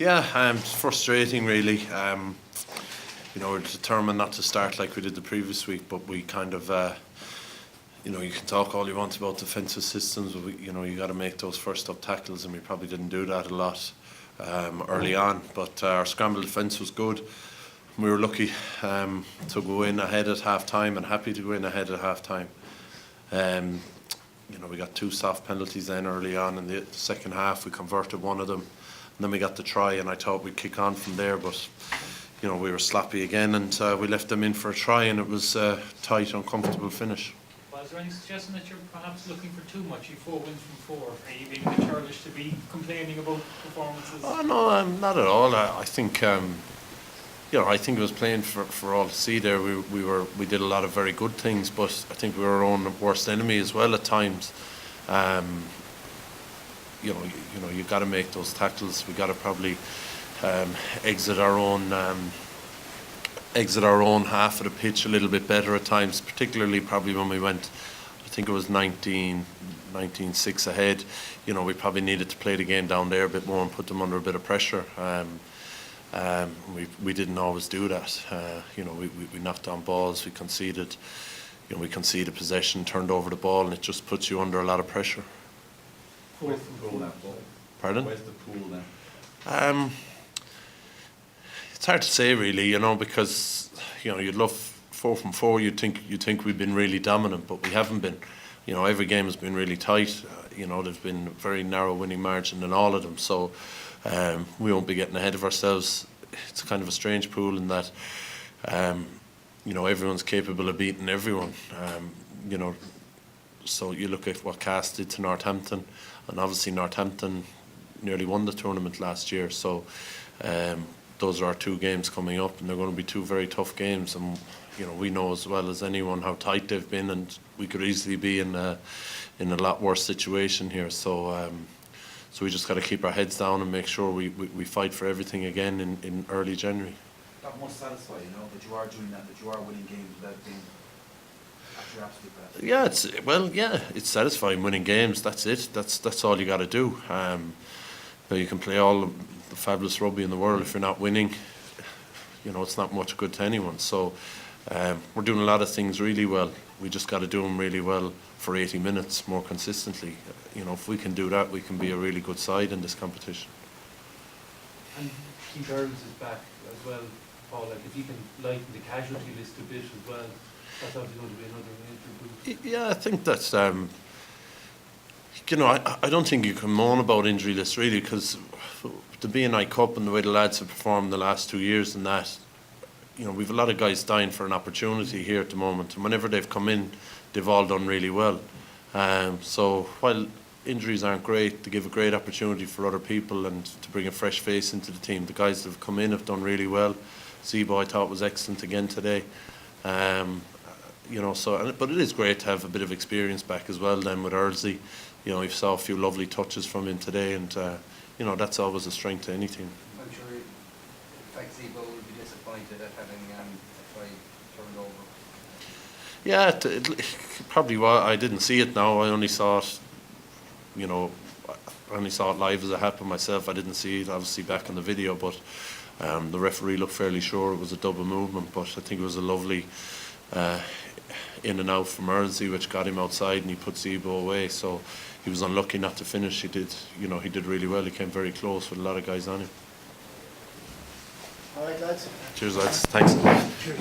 Yeah, it's frustrating really. We're determined not to start like we did the previous week, but we kind of, you can talk all you want about defensive systems, but you got to make those first up tackles, and we probably didn't do that a lot early on. But our scramble defence was good. We were lucky to go in ahead at half time, and happy to go in ahead at half time. We got 2 soft penalties then early on in the second half. We converted one of them, and then we got the try, and I thought we'd kick on from there, but we were sloppy again, and we left them in for a try, and it was a tight, uncomfortable finish. Was there any suggestion that you're perhaps looking for too much? You 4 wins from 4. Are you being a bit churlish to be complaining about performances? Oh no, not at all. I think I think it was playing for all to see there. We did a lot of very good things, but I think we were our own worst enemy as well at times. You got to make those tackles. We got to probably exit our own half of the pitch a little bit better at times, particularly probably when we went, I think it was 19-6 ahead. We probably needed to play the game down there a bit more and put them under a bit of pressure. We didn't always do that. We knocked on balls, we conceded. We conceded possession, turned over the ball, and it just puts you under a lot of pressure. Where's the pool now? Pardon? Where's the pool now? It's hard to say really, because you'd love 4 from 4. You'd think we've been really dominant, but we haven't been. Every game has been really tight. There's been a very narrow winning margin in all of them. So we won't be getting ahead of ourselves. It's kind of a strange pool in that everyone's capable of beating everyone. So you look at what Cast did to Northampton, and obviously Northampton nearly won the tournament last year. So those are our 2 games coming up, and they're going to be 2 very tough games. And we know as well as anyone how tight they've been, and we could easily be in a lot worse situation here. So we just got to keep our heads down and make sure we fight for everything again in early January. That must satisfy, that you are doing that you are winning games without being at your absolute best. Yeah, it's satisfying winning games. That's it. That's all you got to do. You can play all the fabulous rugby in the world, if you're not winning, it's not much good to anyone. So we're doing a lot of things really well. We just got to do them really well for 80 minutes more consistently. If we can do that, we can be a really good side in this competition. And Keith Earls is back as well, Paul. If you can lighten the casualty list a bit as well, that's obviously going to be another major boost. Yeah, I think that's I don't think you can moan about injury lists really, because the BNI Cup and the way the lads have performed the last 2 years and that, we've a lot of guys dying for an opportunity here at the moment, and whenever they've come in, they've all done really well. So while injuries aren't great, they give a great opportunity for other people and to bring a fresh face into the team. The guys that have come in have done really well. Zebo, I thought, was excellent again today. But it is great to have a bit of experience back as well then with Earlsey. You saw a few lovely touches from him today, and that's always a strength to any team. I'm sure Zebo will be disappointed at having a try turned over. Yeah, it probably was. I didn't see it now. I only saw it, live as it happened myself. I didn't see it obviously back in the video, but the referee looked fairly sure it was a double movement, but I think it was a lovely in and out from Earlsey, which got him outside, and he put Zebo away. So he was unlucky not to finish. He did really well. He came very close with a lot of guys on him. All right, lads. Cheers, lads. Thanks. Cheers.